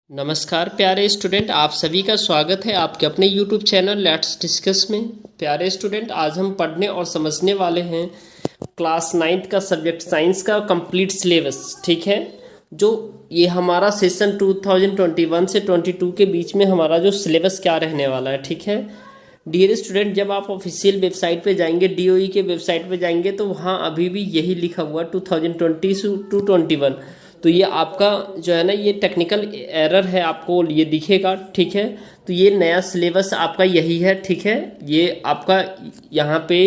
नमस्कार प्यारे स्टूडेंट, आप सभी का स्वागत है आपके अपने YouTube चैनल लेट्स डिस्कस में। प्यारे स्टूडेंट, आज हम पढ़ने और समझने वाले हैं क्लास 9th का सब्जेक्ट साइंस का कंप्लीट सिलेबस। ठीक है, जो ये हमारा सेशन 2021 से 22 के बीच में हमारा जो सिलेबस क्या रहने वाला है। ठीक है डियर स्टूडेंट, जब आप ऑफिशियल वेबसाइट पे जाएंगे, डीओई के वेबसाइट पे जाएंगे, तो वहाँ अभी भी यही लिखा हुआ 2020 टू 21। तो ये आपका जो है ना, ये टेक्निकल एरर है, आपको ये दिखेगा। ठीक है, तो ये नया सिलेबस आपका यही है। ठीक है, ये आपका यहाँ पे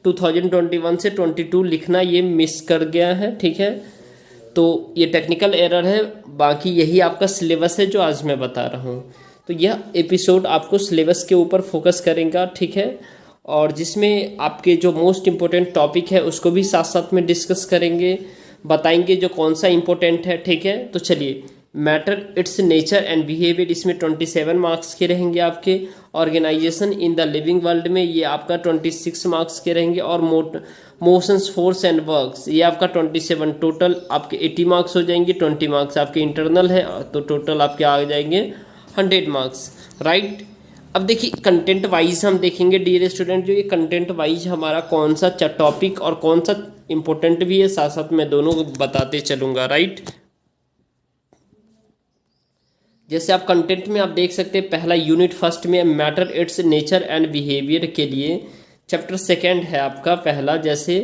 2021 से 22 लिखना ये मिस कर गया है। ठीक है, तो ये टेक्निकल एरर है, बाकी यही आपका सिलेबस है जो आज मैं बता रहा हूँ। तो यह एपिसोड आपको सिलेबस के ऊपर फोकस करेगा। ठीक है, और जिसमें आपके जो मोस्ट इम्पोर्टेंट टॉपिक है उसको भी साथ साथ में डिस्कस करेंगे, बताएंगे जो कौन सा इम्पोर्टेंट है। ठीक है, तो चलिए, matter its nature and behaviour, इसमें 27 मार्क्स के रहेंगे आपके। Organisation in the living world में ये आपका 26 मार्क्स के रहेंगे। और मोशंस, फोर्स एंड वर्क्स ये आपका 27। टोटल आपके 80 मार्क्स हो जाएंगे। 20 मार्क्स आपके इंटरनल है, तो टोटल आपके आ जाएंगे 100 मार्क्स। राइट, अब देखिए कंटेंट वाइज हम देखेंगे डियर स्टूडेंट, जो ये कंटेंट वाइज हमारा कौन सा टॉपिक और कौन सा इंपॉर्टेंट भी है, साथ साथ मैं दोनों को बताते चलूंगा। राइट, जैसे आप कंटेंट में आप देख सकते हैं, पहला यूनिट फर्स्ट में matter its nature and behaviour के लिए चैप्टर सेकेंड है आपका पहला, जैसे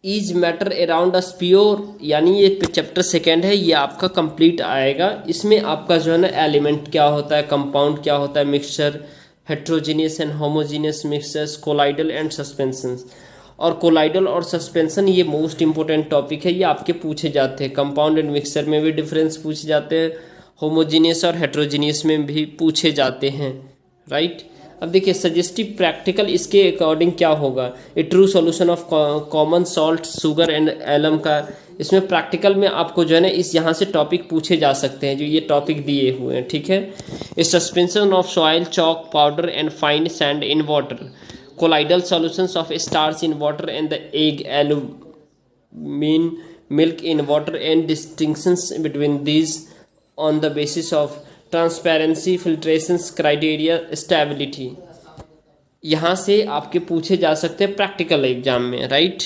is matter around us pure, यानी ये चैप्टर सेकेंड है, ये आपका कंप्लीट आएगा। इसमें आपका जो है ना, एलिमेंट क्या होता है, कंपाउंड क्या होता है, mixture, heterogeneous and homogeneous mixtures, colloidal and suspension. और कोलाइडल और सस्पेंशन ये मोस्ट इंपॉर्टेंट टॉपिक है, ये आपके पूछे जाते हैं। कंपाउंड एंड मिक्सचर में भी डिफरेंस पूछे जाते हैं, होमोजीनियस और हेट्रोजीनियस में भी पूछे जाते हैं। राइट, अब देखिए सजेस्टिव प्रैक्टिकल इसके अकॉर्डिंग क्या होगा, a true solution of common salt, sugar and alum का। इसमें प्रैक्टिकल में आपको जो है ना, इस यहाँ से टॉपिक पूछे जा सकते हैं, जो ये टॉपिक दिए हुए हैं। ठीक है, a suspension of soil, chalk powder and fine sand in water, colloidal solutions of starch in water and the egg albumin milk in water and distinctions between these on the basis of transparency, filtration criteria, stability. यहाँ से आपके पूछे जा सकते हैं practical exam में। Right,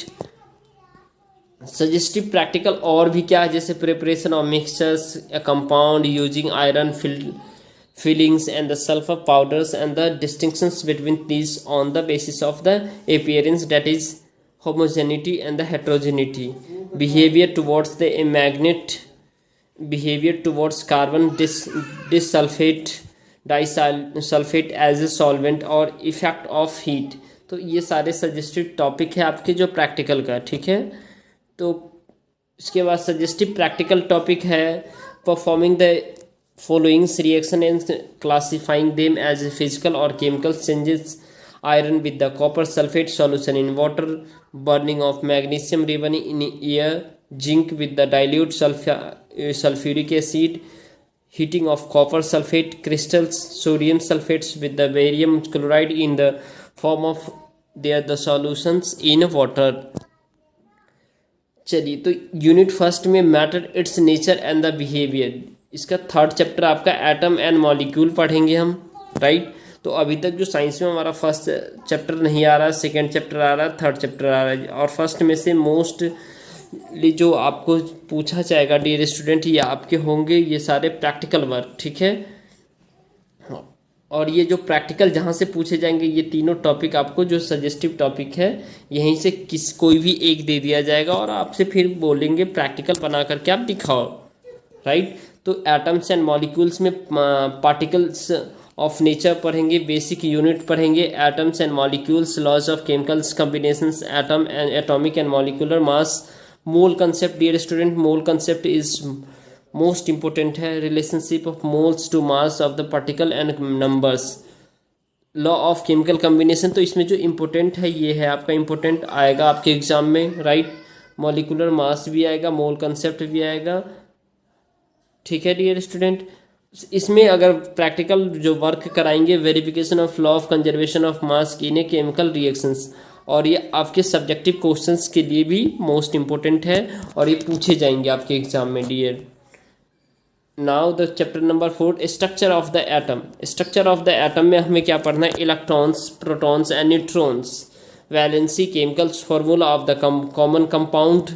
suggestive practical और भी क्या है, जैसे preparation of mixtures, compound using iron fillings and the sulfur powders and the distinctions between these on the basis of the appearance, that is homogeneity and the heterogeneity, behavior towards the magnet, behavior towards carbon disulfate, disulfate as a solvent और effect of heat। तो ये सारे suggestive topic है आपके जो practical का। ठीक है, तो इसके बाद सजेस्टिव प्रैक्टिकल टॉपिक है performing the following reaction and classifying them as physical or chemical changes, iron with the copper sulfate solution in water, burning of magnesium ribbon in air, zinc with the dilute sulfuric acid, heating of copper sulfate crystals, sodium sulfates with the barium chloride in the form of the solutions in water। चलिए, तो unit first में matter its nature and the behaviour, इसका third chapter आपका atom and molecule पढ़ेंगे हम। Right, तो अभी तक जो साइंस में हमारा फर्स्ट चैप्टर नहीं आ रहा, सेकंड चैप्टर आ रहा है, थर्ड चैप्टर आ रहा है, और फर्स्ट में से मोस्टली जो आपको पूछा जाएगा डियर स्टूडेंट, ये आपके होंगे ये सारे प्रैक्टिकल वर्क। ठीक है, और ये जो प्रैक्टिकल जहाँ से पूछे जाएंगे, ये तीनों टॉपिक आपको जो सजेस्टिव टॉपिक है यहीं से कोई भी एक दे दिया जाएगा, और आपसे फिर बोलेंगे प्रैक्टिकल बना करके आप दिखाओ। राइट, तो एटम्स एंड मॉलिक्यूल्स में पार्टिकल्स ऑफ नेचर पढ़ेंगे, बेसिक यूनिट पढ़ेंगे, atoms and molecules, laws of chemicals combinations, atom and atomic and molecular mass, mole concept. Dear student, mole concept is most important है, relationship of moles to mass of the particle and numbers, law of chemical combination. तो इसमें जो important है ये है आपका, important आएगा आपके एग्जाम में। राइट, मॉलिकुलर मास भी आएगा, मोल कंसेप्ट भी आएगा। ठीक है डियर स्टूडेंट, इसमें अगर प्रैक्टिकल जो वर्क कराएंगे, verification of law of conservation of mass in a chemical reactions, और ये आपके सब्जेक्टिव क्वेश्चंस के लिए भी मोस्ट इंपॉर्टेंट है, और ये पूछे जाएंगे आपके एग्जाम में dear. Now the chapter number 4, structure of the atom. Structure of the atom में हमें क्या पढ़ना है? Electrons, protons and neutrons, valency, chemicals, formula of the common compound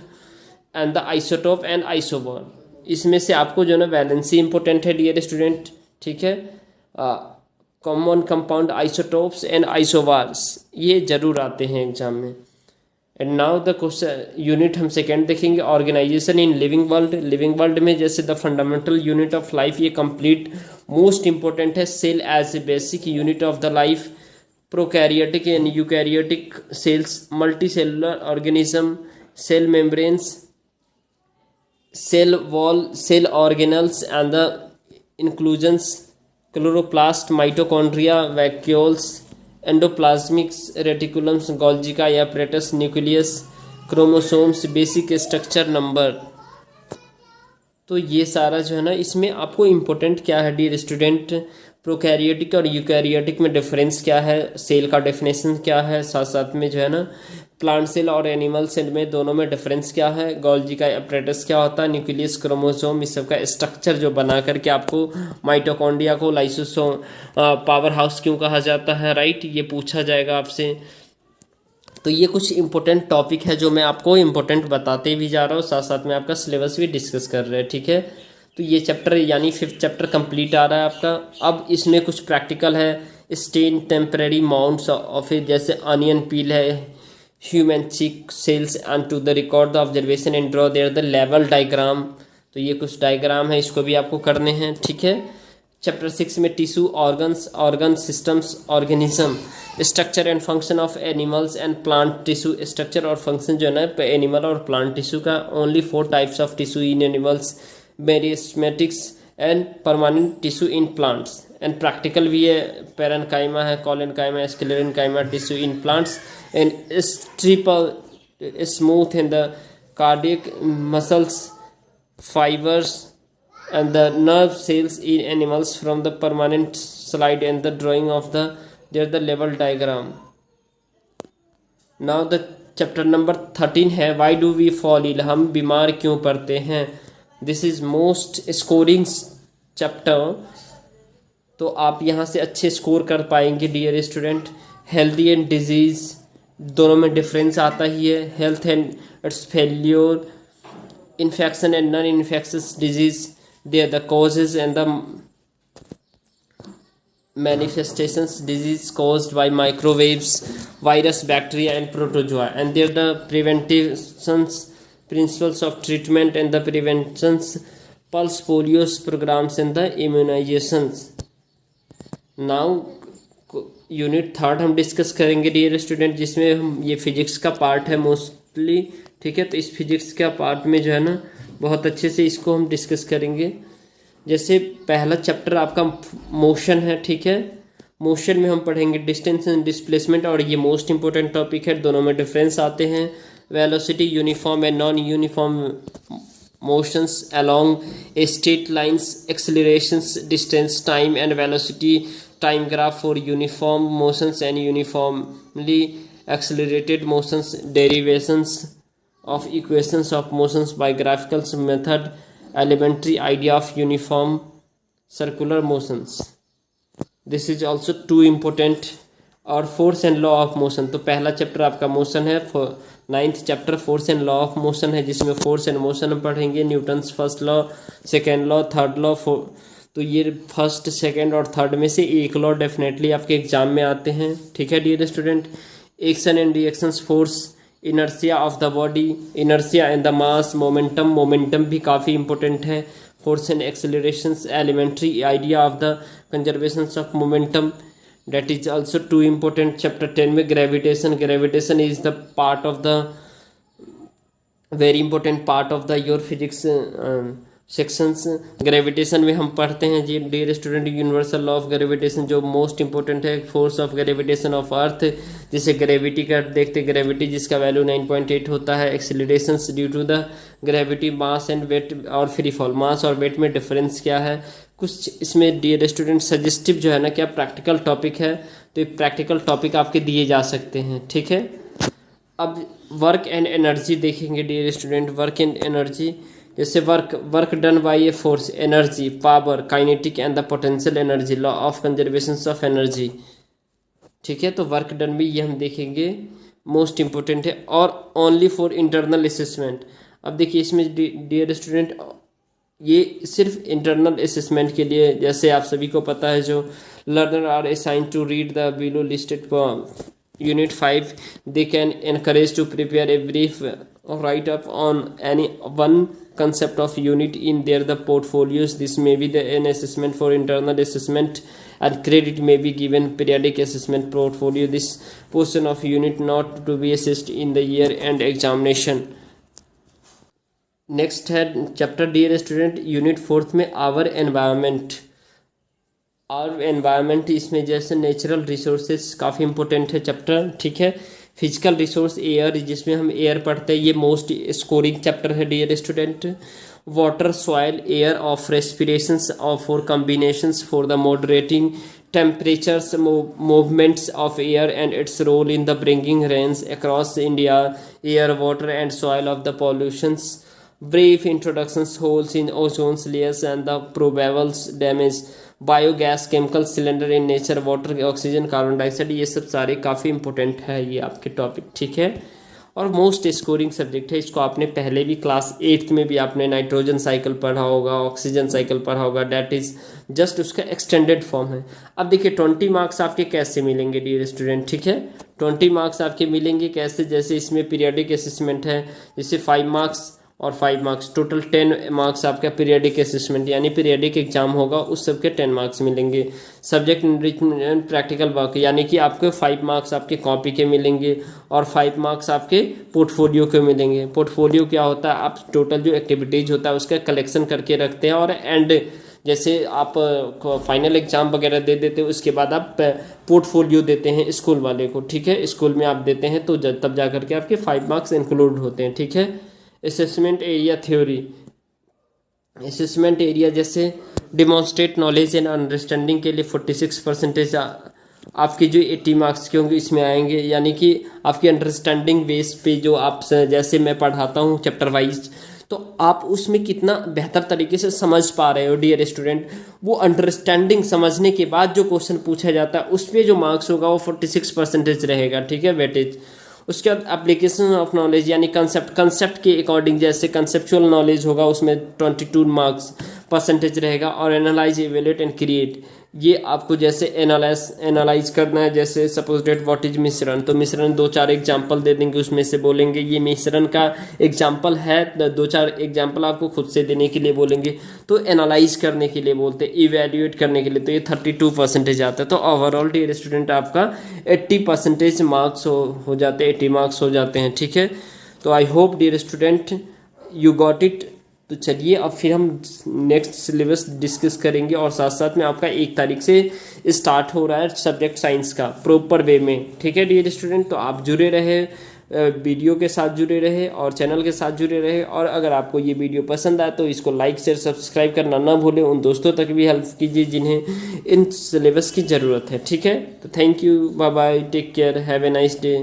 and the isotope and isobar. इसमें से आपको जो है ना वैलेंसी इंपॉर्टेंट है डियर स्टूडेंट, ठीक है, common compound, isotopes and isobars, ये जरूर आते हैं एग्जाम में। And now the question unit हम सेकेंड देखेंगे, organisation in living world. Living world में जैसे the fundamental unit of life, ये कंप्लीट मोस्ट इंपॉर्टेंट है। Cell as a basic unit of the life, prokaryotic and eukaryotic cells, multi cellular organism, cell membranes, cell wall, cell organelles and the inclusions, chloroplast, mitochondria, vacuoles, endoplasmics, reticulums, Golgi का apparatus, nucleus, chromosomes, basic structure, number. तो ये सारा जो है ना, इसमें आपको important क्या है डियर स्टूडेंट, प्रोकैरियोटिक और यूकैरियोटिक में डिफरेंस क्या है, सेल का डेफिनेशन क्या है, साथ साथ में जो है ना प्लांट सेल और एनिमल सेल में दोनों में डिफरेंस क्या है, गोल्जी का एपरेटस क्या होता है, न्यूक्लियस, क्रोमोसोम, इस सब का स्ट्रक्चर जो बना करके आपको माइटोकॉन्ड्रिया को लाइसोसोम पावर हाउस क्यों कहा जाता है, राइट, ये पूछा जाएगा आपसे। तो ये कुछ इंपॉर्टेंट टॉपिक है जो मैं आपको इंपॉर्टेंट बताते भी जा रहा हूँ, साथ साथ में आपका सिलेबस भी डिस्कस कर रहे हैं, ठीक है। तो ये चैप्टर यानी 5th चैप्टर कंप्लीट आ रहा है आपका। अब इसमें कुछ प्रैक्टिकल है, stain temporary mounts of a, जैसे अनियन पील है, human cheek cells and to the record the observation and draw their the level diagram. तो ये कुछ डायग्राम है, इसको भी आपको करने हैं, ठीक है। चैप्टर 6 में tissue, organs, organ systems, organism, structure and function of animals and plant tissue. Structure और फंक्शन जो है ना एनिमल और प्लांट टिश्यू का, only 4 types of tissue in animals, meristematics and permanent tissue in plants. And practical भी है, parenchyma है, collenchyma, sclerenchyma tissue in plants and striped smooth in the cardiac muscles fibers and the nerve cells in animals from the permanent slide and the drawing of the there the level diagram. Now the chapter number 13 है why do we fall ill, हम बीमार क्यों पड़ते हैं। This is most scoring chapter, तो आप यहाँ से अच्छे स्कोर कर पाएंगे dear student. Healthy and disease दोनों में डिफरेंस आता ही है, health and its failure, infection and non-infectious disease, they are the causes and the manifestations, disease caused by microwaves, virus, bacteria and protozoa, and they are the preventions, principles of treatment and the preventions, pulse polios programs and the immunizations. Now unit 3 हम discuss करेंगे dear student, जिसमें हम ये physics का part है mostly, ठीक है। तो इस फिजिक्स का पार्ट में जो है ना बहुत अच्छे से इसको हम डिस्कस करेंगे। जैसे पहला चैप्टर आपका मोशन है, ठीक है। मोशन में हम पढ़ेंगे डिस्टेंस एंड डिस्प्लेसमेंट, और ये मोस्ट इंपॉर्टेंट टॉपिक है, दोनों में डिफरेंस आते हैं। Velocity, uniform and non uniform motions along a straight lines, accelerations, distance, time and velocity, time graph for uniform motions and uniformly accelerated motions, derivations of equations of motions by graphical method, elementary idea of uniform circular motions. This is also too important. और force and law of motion, तो पहला chapter आपका motion है, 9th chapter force and law of motion है, जिसमें force and motion हम पढ़ेंगे, Newton's first law, second law, third law, तो ये फर्स्ट, सेकंड और थर्ड में से एक लॉ डेफिनेटली आपके एग्जाम में आते हैं, ठीक है dear student. Action and reactions, force, inertia of the body, inertia and the mass, momentum, momentum भी काफ़ी इंपॉर्टेंट है, force and accelerations, elementary idea of the conservation of momentum, that is also too important. Chapter 10 में gravitation, gravitation is the part of the very important part of the your physics sections. Gravitation में हम पढ़ते हैं जी dear student universal law of gravitation, जो most important है, force of gravitation of earth, जिसे gravity का देखते, ग्रेविटी जिसका वैल्यू 9.8 होता है, accelerations due to the gravity, mass and weight और फ्री फॉल, मास और वेट में डिफरेंस क्या है, कुछ इसमें डियर स्टूडेंट सजेस्टिव जो है ना क्या प्रैक्टिकल टॉपिक है, तो ये प्रैक्टिकल टॉपिक आपके दिए जा सकते हैं, ठीक है। अब वर्क एंड एनर्जी देखेंगे dear student, work and energy जैसे work done by a force, energy, power, kinetic and the potential energy, law of conservation of energy. ठीक है, तो वर्क डन भी ये हम देखेंगे, मोस्ट इंपॉर्टेंट है, और ओनली फॉर इंटरनल असेसमेंट। अब देखिए इसमें डियर स्टूडेंट ये सिर्फ इंटरनल असेसमेंट के लिए, जैसे आप सभी को पता है जो learner are assigned to read the below listed unit 5, they can encourage to prepare a brief write up on any one concept of unit in their the portfolios. This may be an assessment for internal assessment, and credit may be given periodic assessment portfolio. This portion of unit not to be assessed in the year end examination. Next है chapter dear student unit 4 में our environment. Our environment इसमें जैसे natural resources काफ़ी important है chapter. ठीक है, physical resource air, जिसमें हम एयर पढ़ते हैं, ये मोस्ट स्कोरिंग चैप्टर है dear student. Water, soil, air of respirations of for combinations for the moderating temperatures, movements of air and its role in the bringing rains across India, air, water and soil of the pollutions. Brief introductions, holes in ozone layers and the probable damage, biogas, chemical cylinder in nature, water, oxygen, carbon dioxide, ये सब सारे काफ़ी important है ये आपके topic. ठीक है, और मोस्ट स्कोरिंग सब्जेक्ट है। इसको आपने पहले भी क्लास 8th में भी आपने नाइट्रोजन साइकिल पढ़ा होगा, ऑक्सीजन साइकिल पढ़ा होगा, डैट इज जस्ट उसका एक्सटेंडेड फॉर्म है। अब देखिए 20 मार्क्स आपके कैसे मिलेंगे डियर स्टूडेंट। ठीक है, 20 मार्क्स आपके मिलेंगे कैसे, जैसे इसमें पीरियडिक असेसमेंट है, जैसे 5 मार्क्स और 5 मार्क्स, टोटल 10 मार्क्स आपका पीरियडिक असेसमेंट यानी पीरियडिक एग्जाम होगा, उस सब के 10 मार्क्स मिलेंगे। सब्जेक्ट एनरिचमेंट प्रैक्टिकल वर्क यानी कि आपको 5 मार्क्स आपके कॉपी के मिलेंगे और 5 मार्क्स आपके पोर्टफोलियो के मिलेंगे। पोर्टफोलियो क्या होता है, आप टोटल जो एक्टिविटीज होता है उसका कलेक्शन करके रखते हैं, और एंड जैसे आप फाइनल एग्जाम वगैरह दे देते हो उसके बाद आप पोर्टफोलियो देते हैं स्कूल वाले को। ठीक है, स्कूल में आप देते हैं तो तब जा करके आपके 5 मार्क्स इंक्लूड होते हैं। ठीक है, assessment area theory, assessment area जैसे डिमॉन्स्ट्रेट नॉलेज एंड अंडरस्टैंडिंग के लिए 46% आपकी जो 80 मार्क्स के होंगे इसमें आएंगे, यानी कि आपकी अंडरस्टैंडिंग बेस पे जो आप जैसे मैं पढ़ाता हूँ चैप्टर वाइज, तो आप उसमें कितना बेहतर तरीके से समझ पा रहे हो डियर स्टूडेंट, वो अंडरस्टैंडिंग समझने के बाद जो क्वेश्चन पूछा जाता है उस पर जो मार्क्स होगा वो 46% रहेगा। ठीक है, वेटेज। उसके बाद एप्लीकेशन ऑफ नॉलेज यानी कंसेप्ट के अकॉर्डिंग, जैसे कंसेप्चुअल नॉलेज होगा उसमें 22 मार्क्स परसेंटेज रहेगा। और एनालाइज, इवेल्युएट एंड क्रिएट, ये आपको जैसे एनालाइज करना है, जैसे सपोज डेट व्हाट इज मिश्रण, तो मिश्रण 2-4 एग्जाम्पल दे देंगे, उसमें से बोलेंगे ये मिश्रण का एग्जाम्पल है, 2-4 एग्जाम्पल आपको खुद से देने के लिए बोलेंगे, तो एनालाइज करने के लिए बोलते हैं, इवेल्युएट करने के लिए, तो ये 32% आता है। तो ओवरऑल डियर स्टूडेंट आपका 80% मार्क्स हो जाते हैं, 80 मार्क्स हो जाते हैं। ठीक है, तो I hope dear student you got it. तो चलिए अब फिर हम नेक्स्ट सिलेबस डिस्कस करेंगे, और साथ साथ में आपका 1 तारीख से स्टार्ट हो रहा है सब्जेक्ट साइंस का प्रॉपर वे में। ठीक है डियर स्टूडेंट, तो आप जुड़े रहे, वीडियो के साथ जुड़े रहे और चैनल के साथ जुड़े रहे, और अगर आपको ये वीडियो पसंद आए तो इसको लाइक शेयर सब्सक्राइब करना ना भूलें, उन दोस्तों तक भी हेल्प कीजिए जिन्हें इन सिलेबस की ज़रूरत है। ठीक है, तो thank you, bye bye, take care, have a nice day.